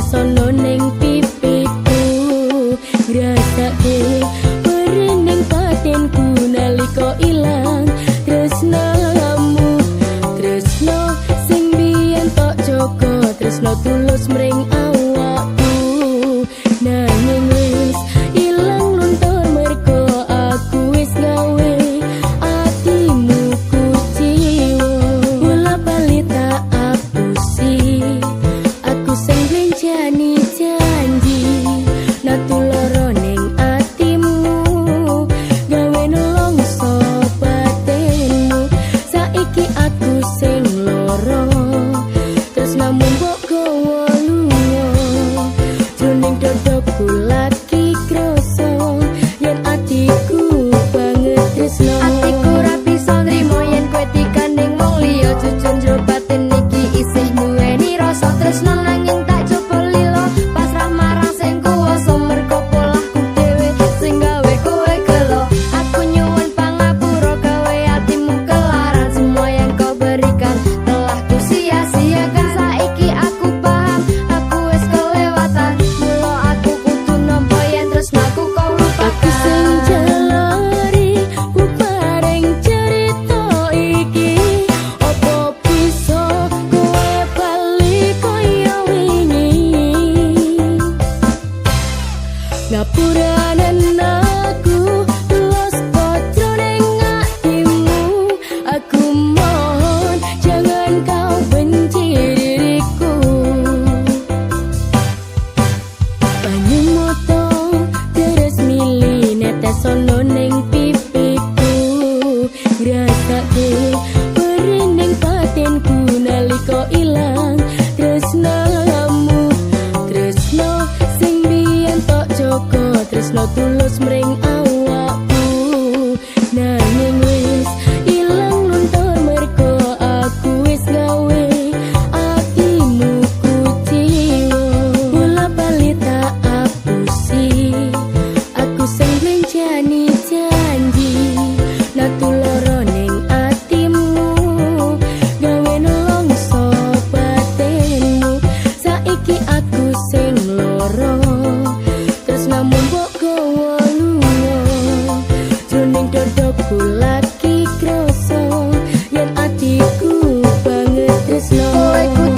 netes ono ning pipiku, ngrasake perening batinku nalika ilang tresnamu. Tresno sing biyen tok jaga, tresno tulus mring awakku, nanging wis ilang luntur mergo aku wis gawe atimu kuciwa. Bola bali tak apusi, aku sing blenjani janji natuloro ning atimu, gawe nelongso batinmu. Saiki aku sing loro, terus namun mbok gawa lunga, jroning dadaku lagi kroso yen atiku banget tresno. Atiku ra bisa nrimo yen kowe dikandhing wong liya, jujur jero batin iki isih duweni rasa tresno, nanging tak coba lilo pasrah marang sing kuwasa mergo polahku dhewe sing gawe kowe gelo. Aku nyuwun pangapura gawe atimu kelaran, semua yang kau berikan telah ku sia-siakan. Saiki aku paham aku wis kelewatan, mula aku kudu nampa yen tresnaku kau lupakan. Aku sing jalari ku paring cerita iki, opo bisa kowe bali kaya wingi. Ngapuranen aku los bojroning atimu, aku mohon jangan kau benci diriku. Banyu motong terus mili netes ono ning pipiku, ngrasake perening batinku nalika ilang tresnamu. Tresno sing biyen tok jaga, tresno tulus mring awakku, nanging wis ilang luntur mergo aku wis gawe atimu kuciwa. Bola bali tak apusi, aku sing blenjani janji natuloro ning atimu, gawe nelongso batinmu. Saiki aku sing loro, terus namun mbok gawa lunga, jroning dadaku lagi kroso yen atiku banget tresno.